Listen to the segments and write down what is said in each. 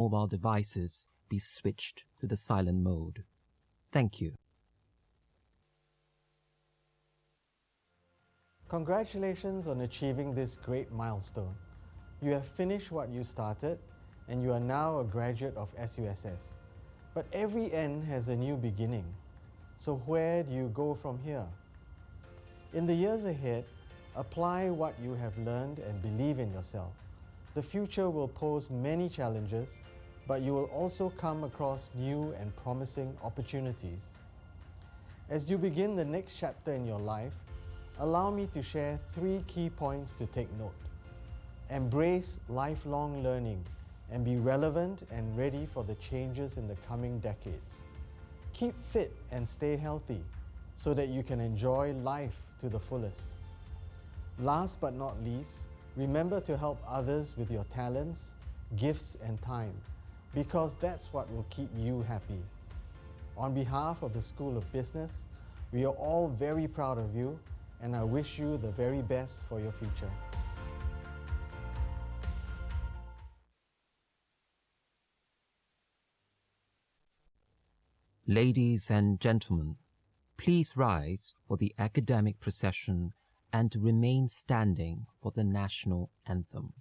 mobile devices be switched to the silent mode. Thank you. Congratulations on achieving this great milestone. You have finished what you started, and you are now a graduate of SUSS. But every end has a new beginning. So where do you go from here? In the years ahead, apply what you have learned and believe in yourself. The future will pose many challenges, but you will also come across new and promising opportunities. As you begin the next chapter in your life, allow me to share 3 key points to take note. Embrace lifelong learning and be relevant and ready for the changes in the coming decades. Keep fit and stay healthy so that you can enjoy life to the fullest. Last but not least, remember to help others with your talents, gifts, and time, because that's what will keep you happy. On behalf of the School of Business, we are all very proud of you, and I wish you the very best for your future. Ladies and gentlemen, please rise for the academic procession and remain standing for the national anthem.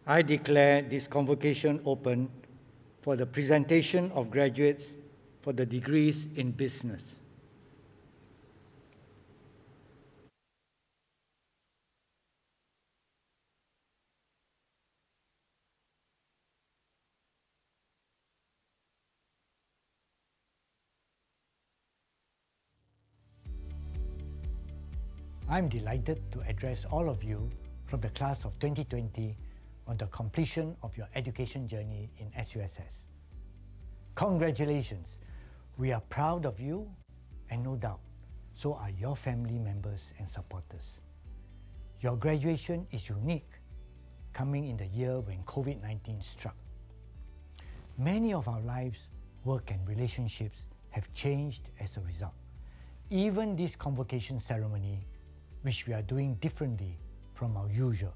I declare this convocation open for the presentation of graduates for the degrees in business. I'm delighted to address all of you from the class of 2020 on the completion of your education journey in SUSS. Congratulations! We are proud of you, and no doubt, so are your family members and supporters. Your graduation is unique, coming in the year when COVID-19 struck. Many of our lives, work and relationships have changed as a result. Even this convocation ceremony, which we are doing differently from our usual.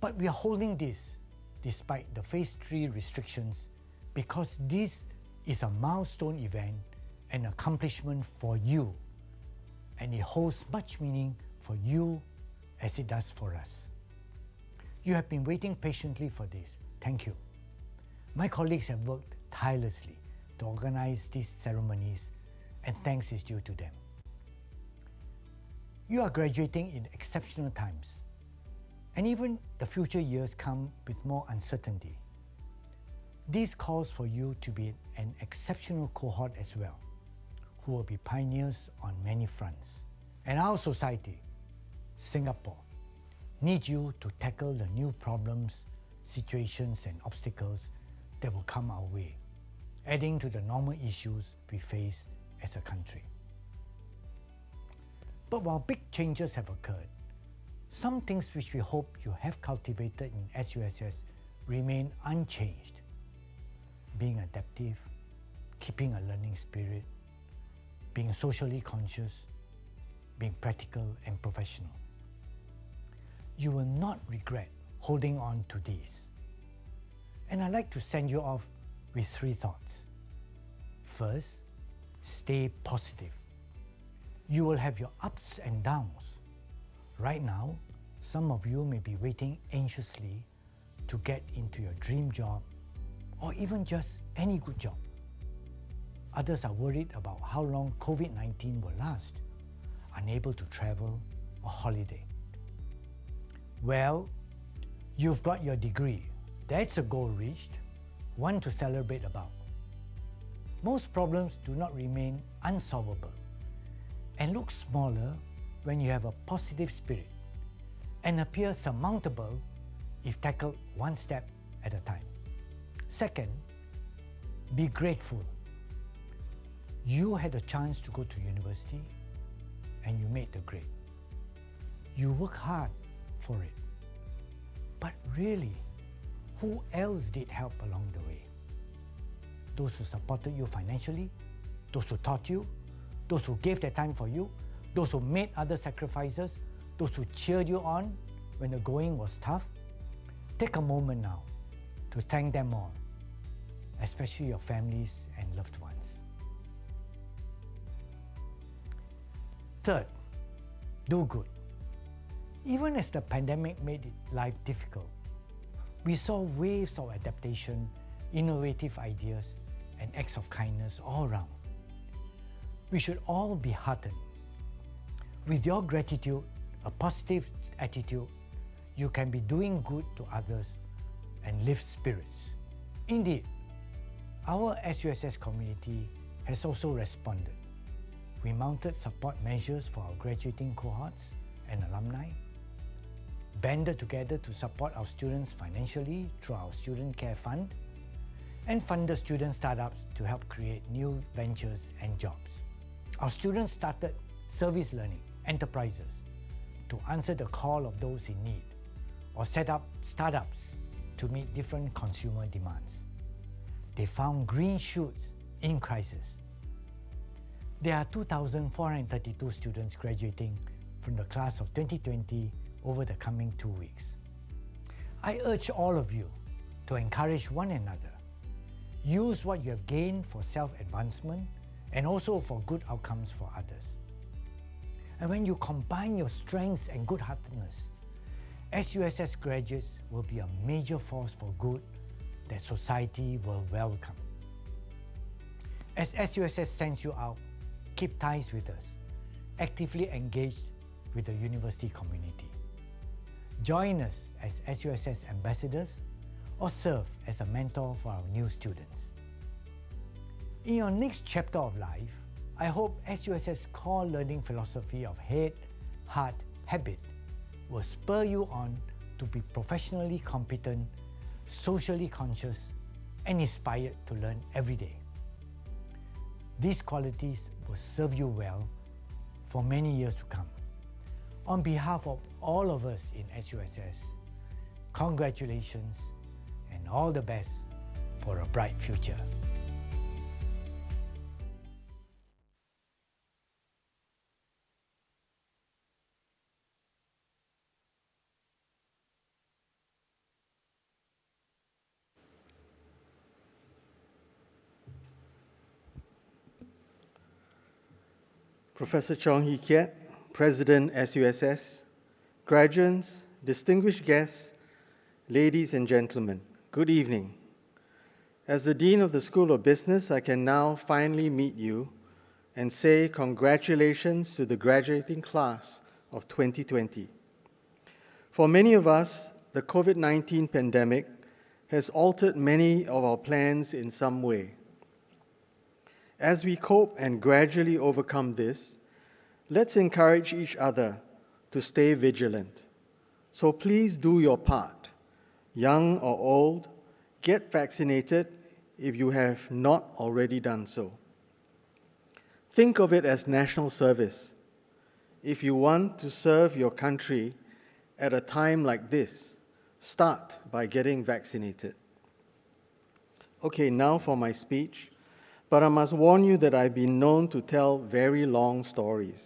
But we are holding this despite the phase 3 restrictions because this is a milestone event and accomplishment for you, and it holds much meaning for you as it does for us. You have been waiting patiently for this. Thank you. My colleagues have worked tirelessly to organize these ceremonies, and thanks is due to them. You are graduating in exceptional times, and even the future years come with more uncertainty. This calls for you to be an exceptional cohort as well, who will be pioneers on many fronts. And our society, Singapore, needs you to tackle the new problems, situations, and obstacles that will come our way, adding to the normal issues we face as a country. But while big changes have occurred, some things which we hope you have cultivated in SUSS remain unchanged. Being adaptive, keeping a learning spirit, being socially conscious, being practical and professional. You will not regret holding on to these. And I'd like to send you off with 3 thoughts. First, stay positive. You will have your ups and downs. Right now, some of you may be waiting anxiously to get into your dream job or even just any good job. Others are worried about how long COVID-19 will last, unable to travel or holiday. Well, you've got your degree. That's a goal reached, one to celebrate about. Most problems do not remain unsolvable and look smaller when you have a positive spirit and appear surmountable if tackled one step at a time. Second, be grateful. You had a chance to go to university and you made the grade. You work hard for it. But really, who else did help along the way? Those who supported you financially, those who taught you, those who gave their time for you, those who made other sacrifices, those who cheered you on when the going was tough. Take a moment now to thank them all, especially your families and loved ones. Third, do good. Even as the pandemic made life difficult, we saw waves of adaptation, innovative ideas, and acts of kindness all around. We should all be heartened. With your gratitude, a positive attitude, you can be doing good to others and lift spirits. Indeed, our SUSS community has also responded. We mounted support measures for our graduating cohorts and alumni, banded together to support our students financially through our Student Care Fund, and funded student startups to help create new ventures and jobs. Our students started service learning enterprises to answer the call of those in need, or set up startups to meet different consumer demands. They found green shoots in crisis. There are 2,432 students graduating from the class of 2020 over the coming 2 weeks. I urge all of you to encourage one another. Use what you have gained for self-advancement and also for good outcomes for others. And when you combine your strengths and good-heartedness, SUSS graduates will be a major force for good that society will welcome. As SUSS sends you out, keep ties with us, actively engage with the university community. Join us as SUSS ambassadors or serve as a mentor for our new students. In your next chapter of life, I hope SUSS core learning philosophy of head, heart, habit will spur you on to be professionally competent, socially conscious, and inspired to learn every day. These qualities will serve you well for many years to come. On behalf of all of us in SUSS, congratulations and all the best for a bright future. Professor Chong Hee Kiat, President SUSS, graduates, distinguished guests, ladies and gentlemen, good evening. As the Dean of the School of Business, I can now finally meet you and say congratulations to the graduating class of 2020. For many of us, the COVID-19 pandemic has altered many of our plans in some way. As we cope and gradually overcome this, let's encourage each other to stay vigilant. So please do your part. Young or old, get vaccinated if you have not already done so. Think of it as national service. If you want to serve your country at a time like this, start by getting vaccinated. Okay, now for my speech. But I must warn you that I've been known to tell very long stories.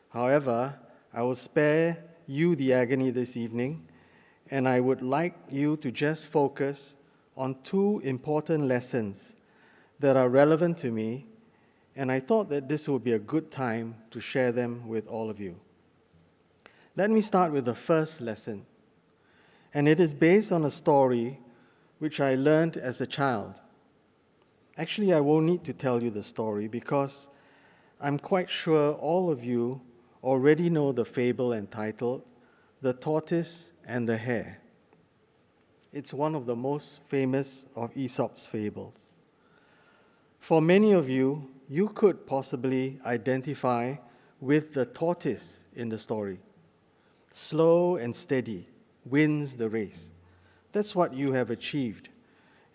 However, I will spare you the agony this evening, and I would like you to just focus on two important lessons that are relevant to me, and I thought that this would be a good time to share them with all of you. Let me start with the first lesson, and it is based on a story which I learned as a child. Actually, I won't need to tell you the story because I'm quite sure all of you already know the fable entitled The Tortoise and the Hare. It's one of the most famous of Aesop's fables. For many of you, you could possibly identify with the tortoise in the story. Slow and steady wins the race. That's what you have achieved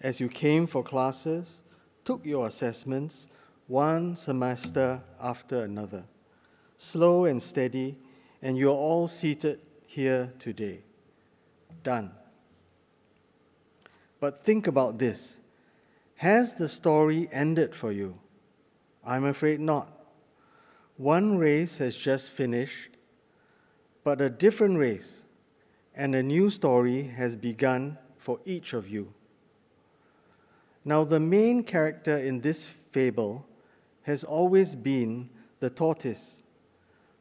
as you came for classes, took your assessments one semester after another. Slow and steady, and you're all seated here today. Done. But think about this. Has the story ended for you? I'm afraid not. One race has just finished, but a different race and a new story has begun for each of you. Now, the main character in this fable has always been the tortoise,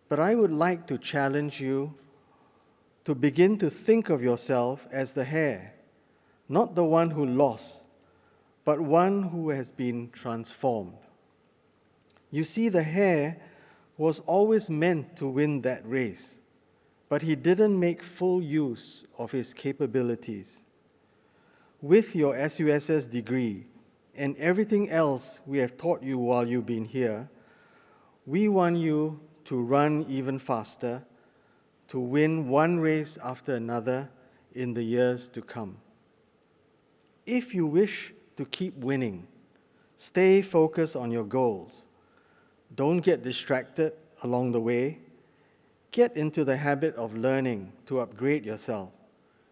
but I would like to challenge you to begin to think of yourself as the hare, not the one who lost, but one who has been transformed. You see, the hare was always meant to win that race, but he didn't make full use of his capabilities. With your SUSS degree and everything else we have taught you while you've been here, we want you to run even faster, to win one race after another in the years to come. If you wish to keep winning, stay focused on your goals. Don't get distracted along the way. Get into the habit of learning to upgrade yourself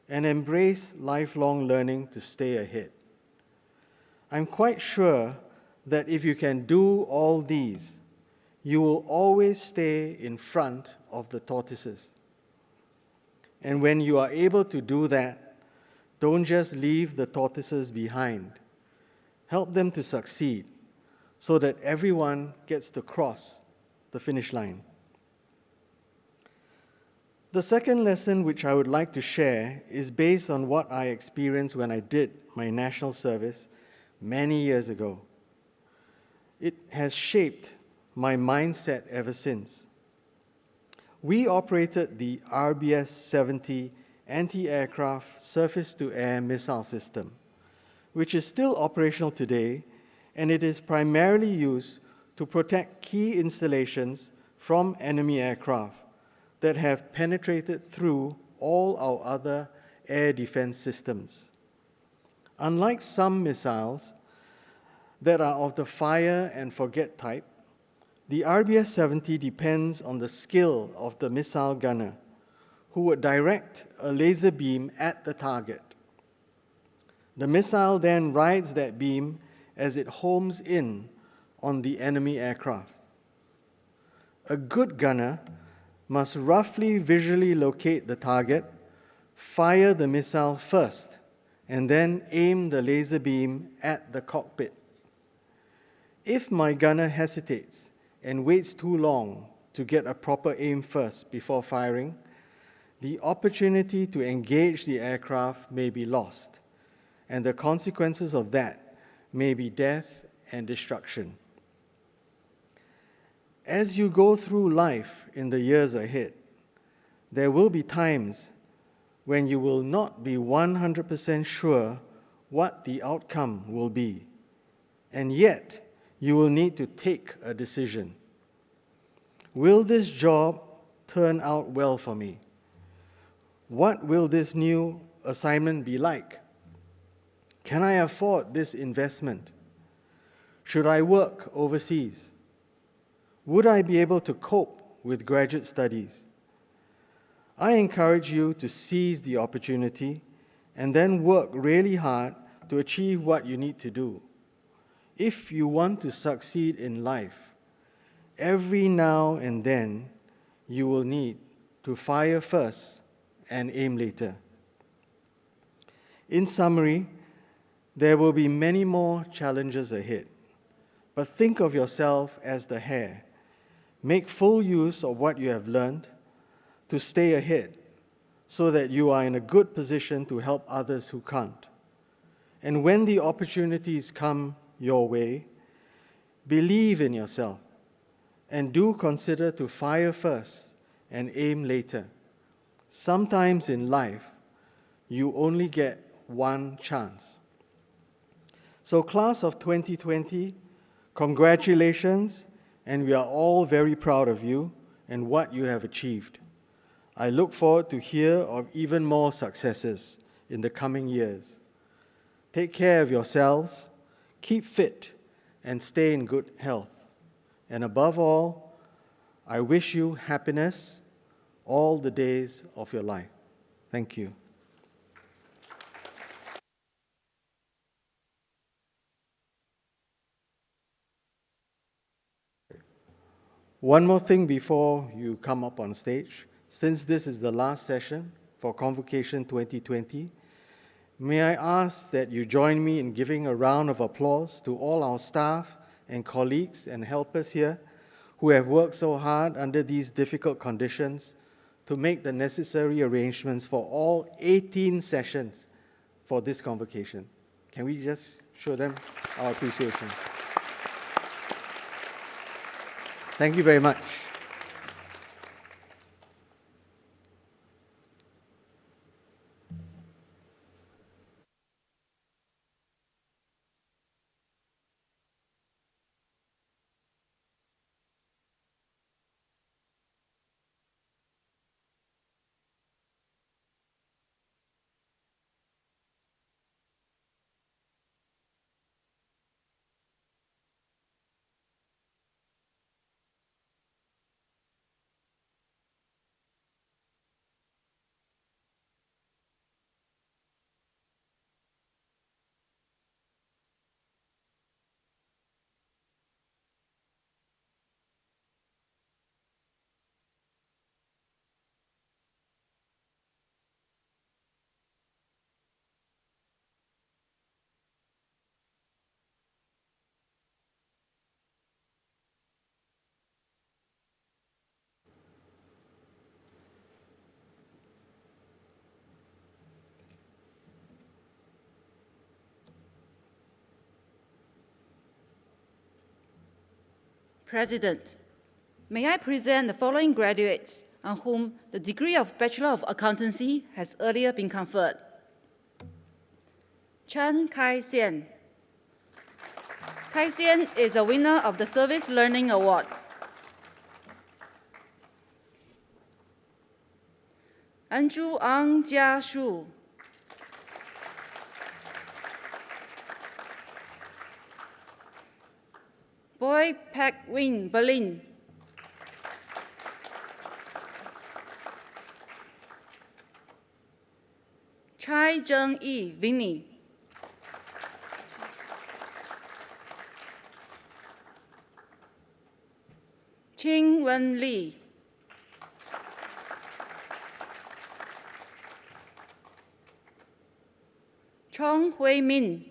and embrace lifelong learning to stay ahead. I'm quite sure that if you can do all these, you will always stay in front of the tortoises. And when you are able to do that, don't just leave the tortoises behind. Help them to succeed so that everyone gets to cross the finish line. The second lesson which I would like to share is based on what I experienced when I did my national service many years ago. It has shaped my mindset ever since. We operated the RBS-70 anti-aircraft surface-to-air missile system, which is still operational today, and it is primarily used to protect key installations from enemy aircraft that have penetrated through all our other air defense systems. Unlike some missiles that are of the fire and forget type, the RBS-70 depends on the skill of the missile gunner, who would direct a laser beam at the target. The missile then rides that beam as it homes in on the enemy aircraft. A good gunner must roughly visually locate the target, fire the missile first, and then aim the laser beam at the cockpit. If my gunner hesitates and waits too long to get a proper aim first before firing, the opportunity to engage the aircraft may be lost, and the consequences of that may be death and destruction. As you go through life in the years ahead, there will be times when you will not be 100% sure what the outcome will be, and yet you will need to take a decision. Will this job turn out well for me? What will this new assignment be like? Can I afford this investment? Should I work overseas? Would I be able to cope with graduate studies? I encourage you to seize the opportunity and then work really hard to achieve what you need to do. If you want to succeed in life, every now and then you will need to fire first and aim later. In summary, there will be many more challenges ahead, but think of yourself as the hare. Make full use of what you have learned to stay ahead so that you are in a good position to help others who can't. And when the opportunities come your way, believe in yourself and do consider to fire first and aim later. Sometimes in life, you only get one chance. So class of 2020, congratulations, and we are all very proud of you and what you have achieved. I look forward to hear of even more successes in the coming years. Take care of yourselves, keep fit, and stay in good health. And above all, I wish you happiness all the days of your life. Thank you. One more thing before you come up on stage. Since this is the last session for Convocation 2020, may I ask that you join me in giving a round of applause to all our staff and colleagues and helpers here who have worked so hard under these difficult conditions to make the necessary arrangements for all 18 sessions for this convocation. Can we just show them our appreciation? Thank you very much. President, may I present the following graduates on whom the degree of Bachelor of Accountancy has earlier been conferred. Chen Kai-Sian. Kai-Sian is a winner of the Service Learning Award. Anju Ang Jia Shu. Boy Pak Win Berlin. Chai Zheng Yi Vinny. Qing Wen Li. Chong Hui Min.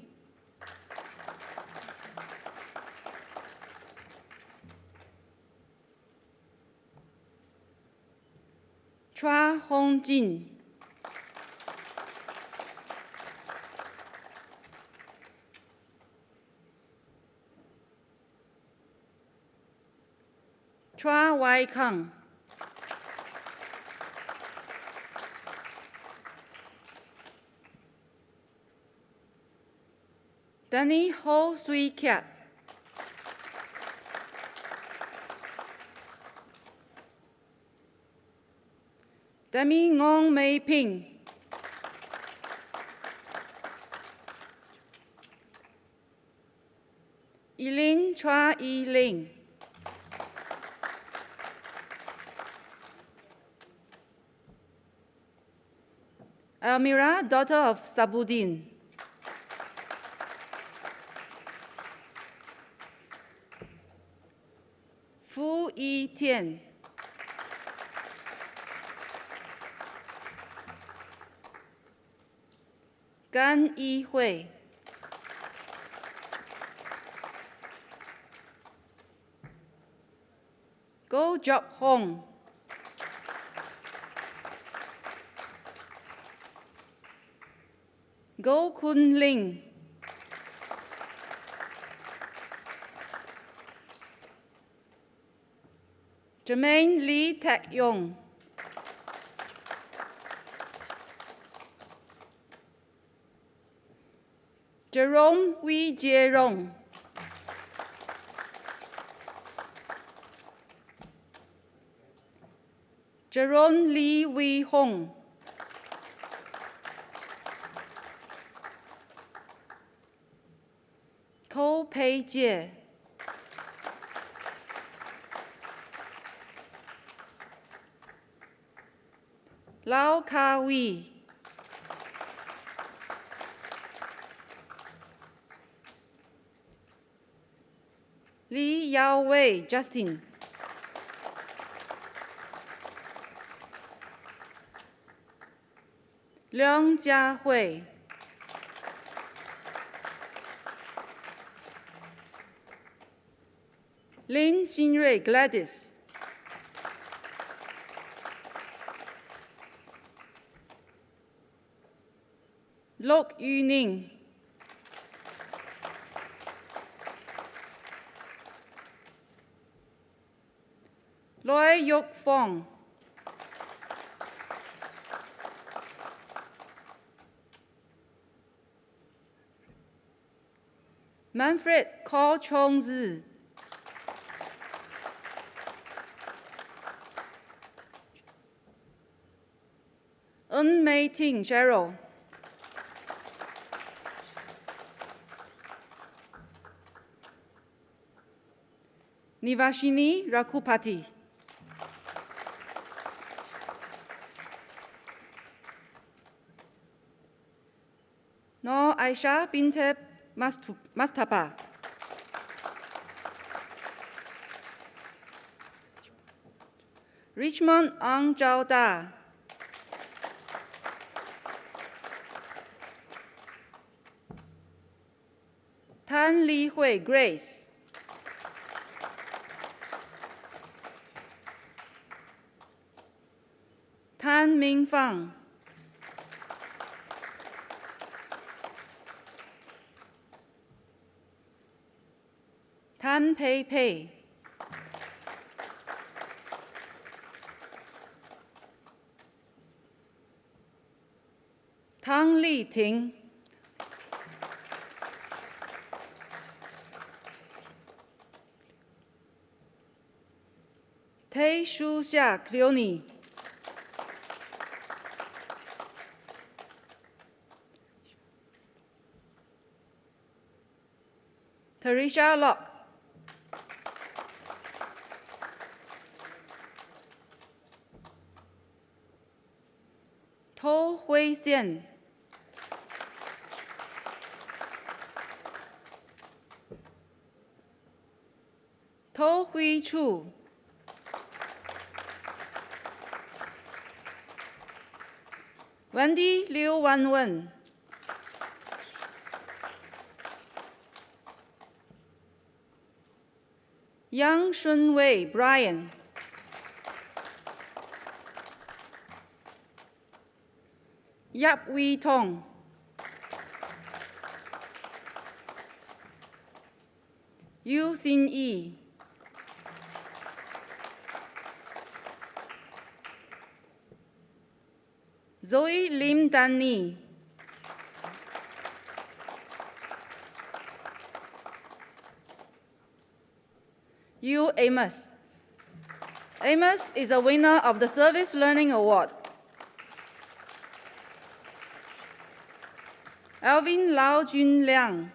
Chua Hong Jin. Chua Wai Kang. Danny Ho Sui Kiat. Demi Ngong Mei Ping. Eileen Chua Yi Ling. Almira, daughter of Sabuddin. Fu Yi Tian. Gan Yi Hui. Go Jok Hong. Go Kun Ling. Jermaine Lee Tak Yong. Jerome Wee Jie Rong. Jerome Lee Wee Hong. Ko Pei Jie. Lau Ka Wee. Li Yao Wei Justin. Leung Jia Hui. Lin Xinrui Gladys. Lok Yu Ning. Loi Yok Fong. Manfred Ko Chong Zi. En Mei Ting Cheryl. Nivashini Rakupati. No Aisha Binte Mastapa. Richmond Ang Zhao Da. Tan Li Hui Grace. Tan Ming Fang. Tan Pei Pei. 张丽婷、Tay Shu Xia Cleone、Teresa Locke、偷辉线、偷辉处、Wendy Liu Wan Wen、Yang Shun Wei Brian、Yap Wee Tong、Yu Xin Yi、Zoe Lim Dan Ni、Yu Amos. Amos is a winner of the Service Learning Award. Alvin Lau Jun Liang.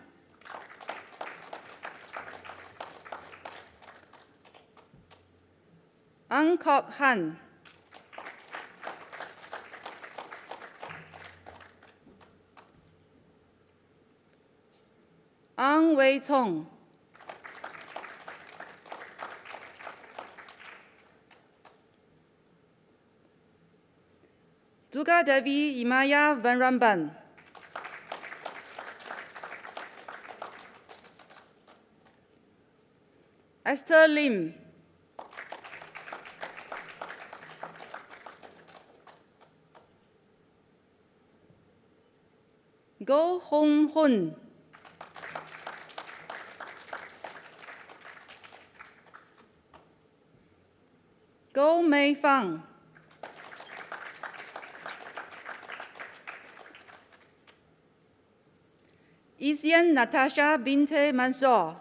Ang Kok Han. Ang Wei Chong. Duga Devi Imaya Vanramban. Esther Lim. Go Hong Hun. Go Mei Fang. Isian Natasha Binte Mansour.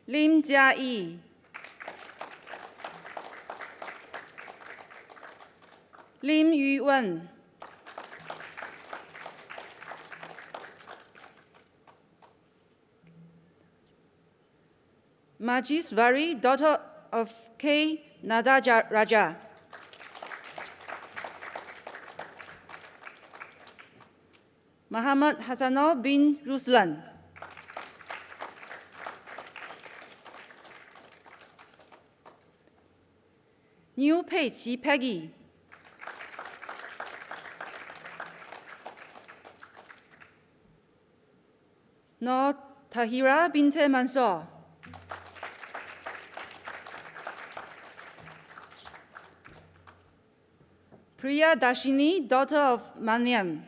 Lim Jia Yi. Lim Yu Wen. Majisvari, daughter of K. Nada Raja. Muhammad Hassanov bin Ruslan. Niu Pei Qi Peggy. Nur Tahira Binte Mansour. Priya Dashini, daughter of Maniam.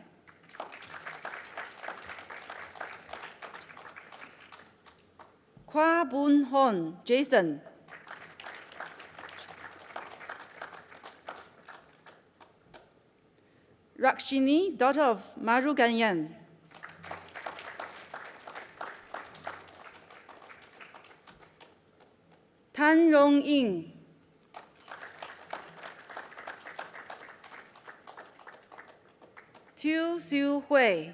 Kwa Bun Hon, Jason. Rakshini, daughter of Maru Ganyan. Tan Rong Ying. Tu Xiu Hui.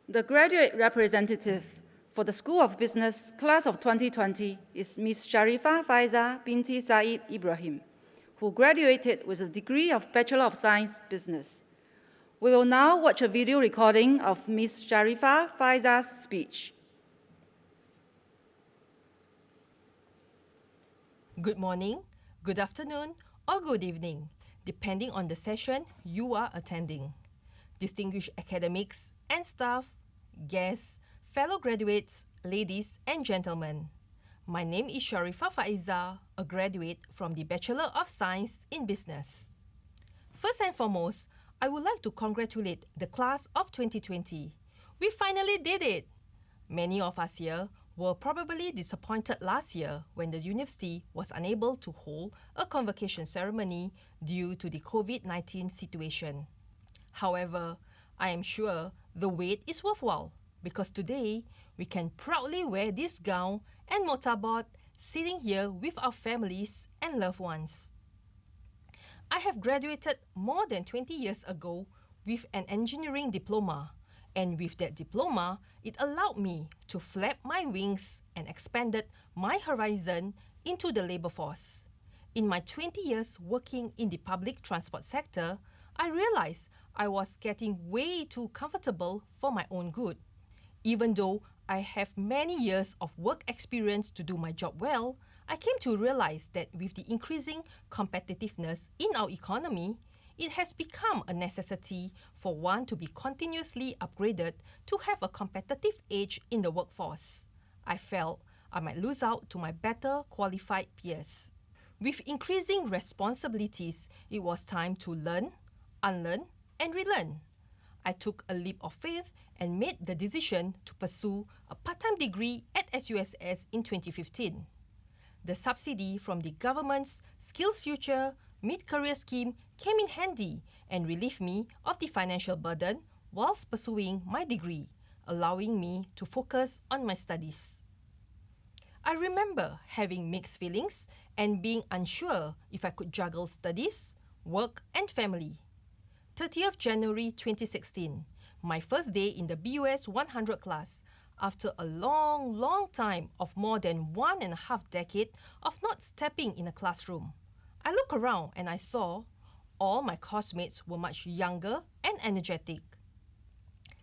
The graduate representative for the School of Business class of 2020 is Ms. Sharifa Faiza binti Said Ibrahim, who graduated with a degree of Bachelor of Science Business. We will now watch a video recording of Ms. Sharifa Faiza's speech. Good morning, good afternoon, or good evening, depending on the session you are attending. Distinguished academics and staff, guests, fellow graduates, ladies and gentlemen, My name is Sharifah Faiza, a graduate from the Bachelor of Science in Business. First and foremost, I would like to congratulate the class of 2020. We finally did it! Many of us here were probably disappointed last year when the university was unable to hold a convocation ceremony due to the COVID-19 situation. However, I am sure the wait is worthwhile because today we can proudly wear this gown and mortarboard sitting here with our families and loved ones. I have graduated more than 20 years ago with an engineering diploma, and with that diploma, it allowed me to flap my wings and expanded my horizon into the labour force. In my 20 years working in the public transport sector, I realised I was getting way too comfortable for my own good. Even though I have many years of work experience to do my job well, I came to realise that with the increasing competitiveness in our economy, it has become a necessity for one to be continuously upgraded to have a competitive edge in the workforce. I felt I might lose out to my better qualified peers. With increasing responsibilities, it was time to learn, unlearn, and relearn. I took a leap of faith and made the decision to pursue a part-time degree at SUSS in 2015. The subsidy from the government's Skills Future mid-career scheme came in handy and relieved me of the financial burden whilst pursuing my degree, allowing me to focus on my studies. I remember having mixed feelings and being unsure if I could juggle studies, work and family. 30th January 2016, my first day in the BUS 100 class, after a long time of more than 1.5 decades of not stepping in a classroom. I looked around and I saw all my classmates were much younger and energetic.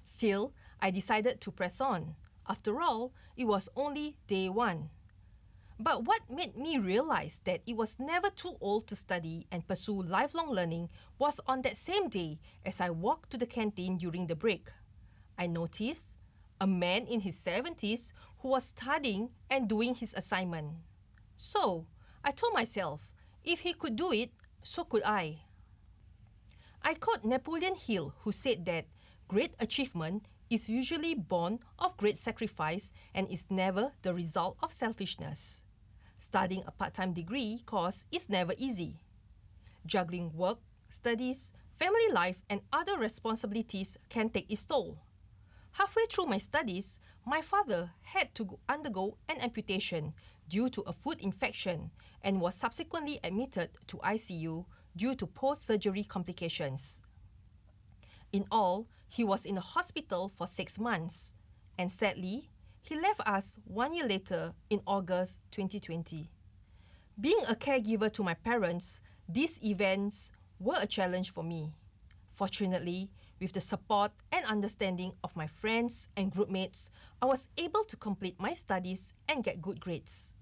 Still, I decided to press on. After all, it was only day 1. But what made me realize that it was never too old to study and pursue lifelong learning was on that same day as I walked to the canteen during the break. I noticed a man in his 70s who was studying and doing his assignment. So, I told myself, if he could do it, so could I. I quote Napoleon Hill, who said that great achievement is usually born of great sacrifice and is never the result of selfishness. Studying a part-time degree course is never easy. Juggling work, studies, family life, and other responsibilities can take its toll. Halfway through my studies, my father had to undergo an amputation due to a foot infection and was subsequently admitted to ICU due to post-surgery complications. In all, he was in the hospital for 6 months, and sadly, he left us 1 year later in August 2020. Being a caregiver to my parents, these events were a challenge for me. Fortunately, with the support and understanding of my friends and groupmates, I was able to complete my studies and get good grades.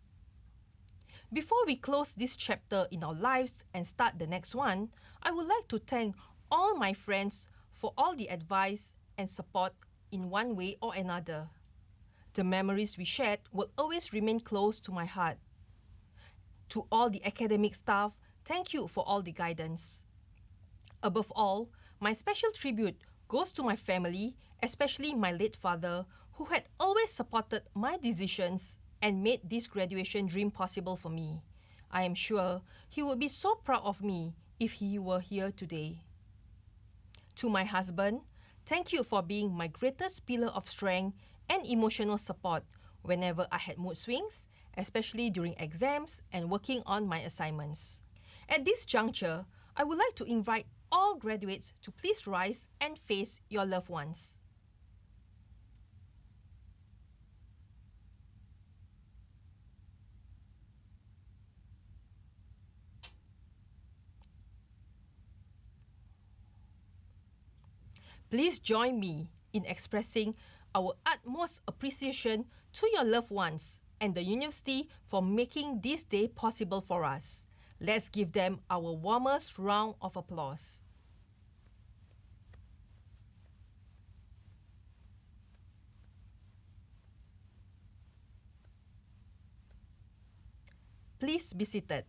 Before we close this chapter in our lives and start the next one, I would like to thank all my friends for all the advice and support in one way or another. The memories we shared will always remain close to my heart. To all the academic staff, thank you for all the guidance. Above all, my special tribute goes to my family, especially my late father, who had always supported my decisions and made this graduation dream possible for me. I am sure he would be so proud of me if he were here today. To my husband, thank you for being my greatest pillar of strength and emotional support whenever I had mood swings, especially during exams and working on my assignments. At this juncture, I would like to invite all graduates to please rise and face your loved ones. Please join me in expressing our utmost appreciation to your loved ones and the university for making this day possible for us. Let's give them our warmest round of applause. Please be seated.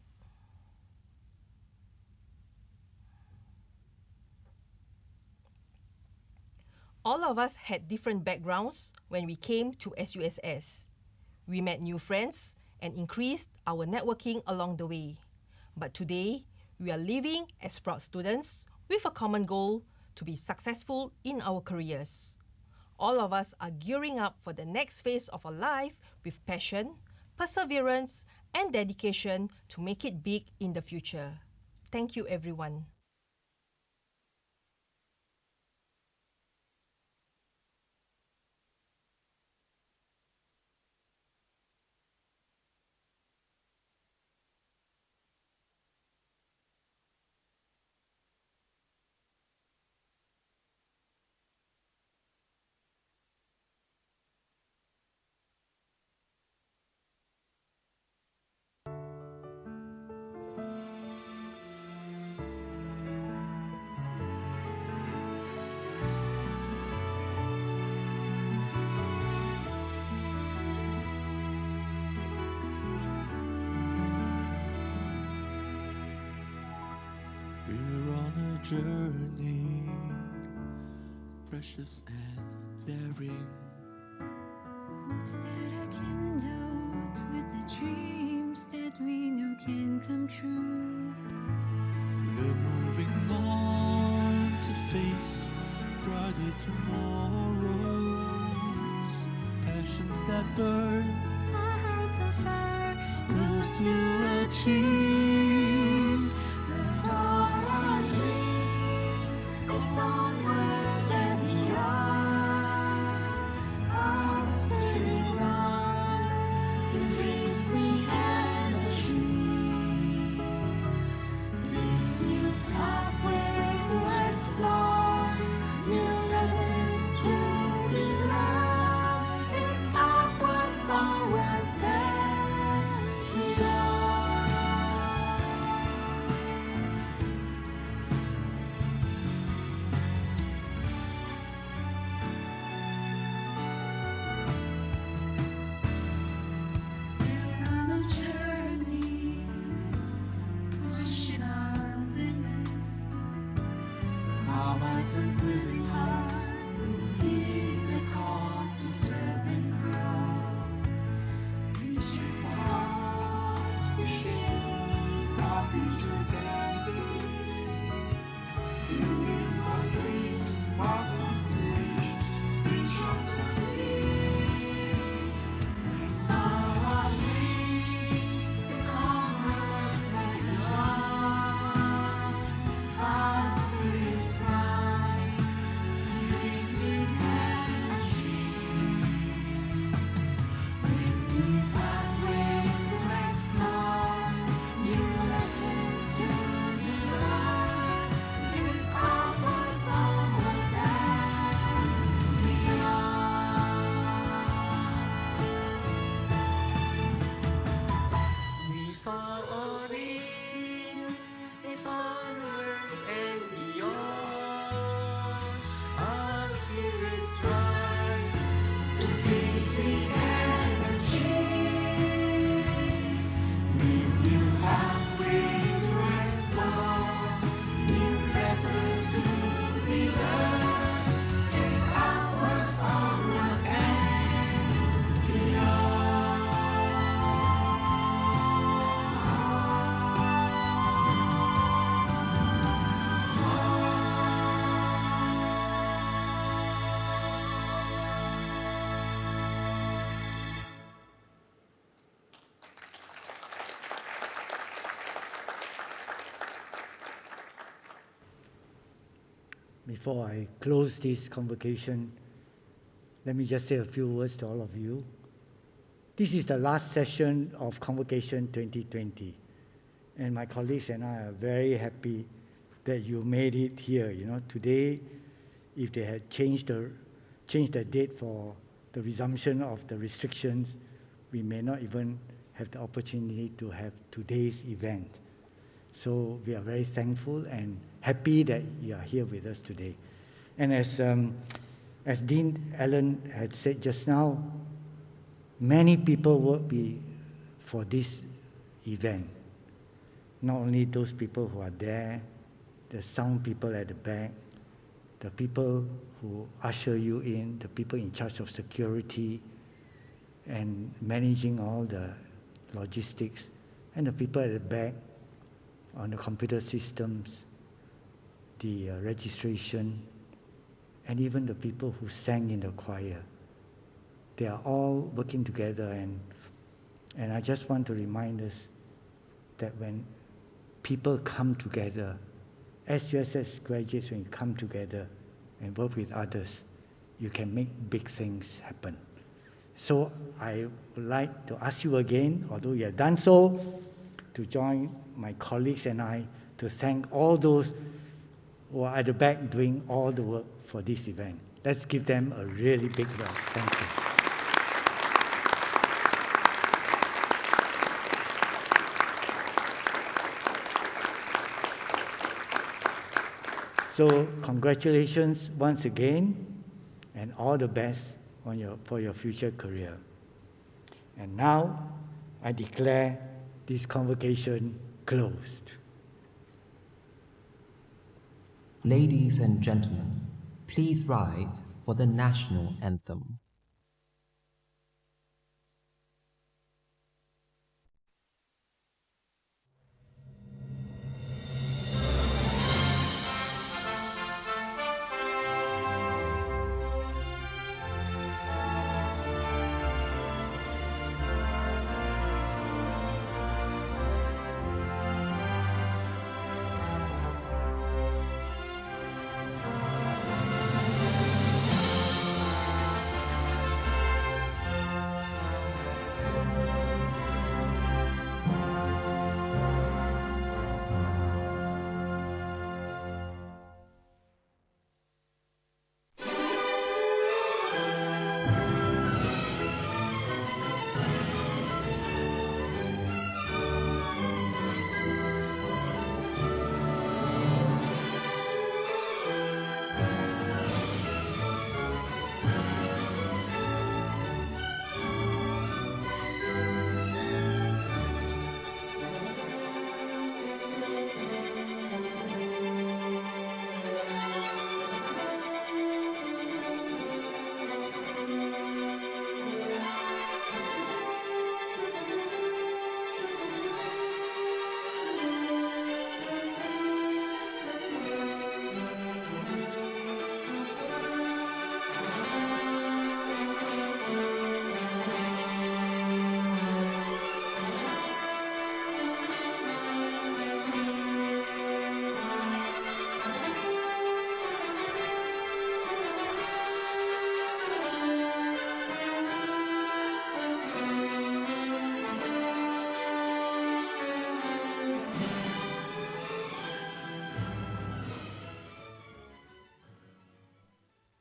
All of us had different backgrounds when we came to SUSS. We met new friends and increased our networking along the way. But today, we are living as proud students with a common goal to be successful in our careers. All of us are gearing up for the next phase of our life with passion, perseverance, and dedication to make it big in the future. Thank you, everyone. We're on a journey, precious and daring. Hopes that are kindled with the dreams that we know can come true. We're moving on to face brighter tomorrows. Passions that burn, Our hearts on fire, goals to achieve. It's onwards and beyond. All through life, the dreams we have achieved. These new pathways to explore, new lessons to be learned. It's upwards, onwards and beyond. We're on a journey, pushing our limits. Mamas and willing hearts To heed the call to serve and grow. Reaching for stars to shape our future destiny. Building our dreams, milestones to reach, we shall succeed. It's our wings, it's onwards and beyond. Our spirits rise to dreams we can achieve. With new pathways to explore, new lessons to be learned. It's onwards, onwards and beyond. we saw all these. It's onwards and beyond. Our spirits rise to dreams we can achieve. With new pathways to explore, new lessons to be learned. It's upwards, onwards and beyond. Before I close this convocation, let me just say a few words to all of you. This is the last session of Convocation 2020, and my colleagues and I are very happy that you made it here. You know, today, if they had changed the date for the resumption of the restrictions, we may not even have the opportunity to have today's event. So we are very thankful and happy that you are here with us today. And as Dean Allen had said just now, many people will be for this event. Not only those people who are there, the sound people at the back, the people who usher you in, the people in charge of security and managing all the logistics, and the people at the back on the computer systems, the registration, and even the people who sang in the choir. They are all working together, and I just want to remind us that when people come together, SUSS graduates, when you come together and work with others, you can make big things happen. So I would like to ask you again, although you have done so, to join my colleagues and I to thank all those who are at the back doing all the work for this event. Let's give them a really big round. Thank you. So congratulations once again, and all the best for your future career. And now I declare this convocation closed. Ladies and gentlemen, please rise for the national anthem.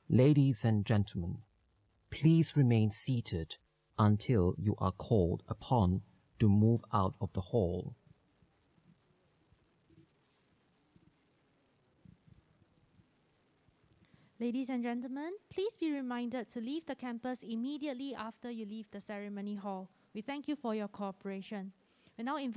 Ladies and gentlemen, please remain seated until you are called upon to move out of the hall. Ladies and gentlemen, please be reminded to leave the campus immediately after you leave the ceremony hall. We thank you for your cooperation. We now invite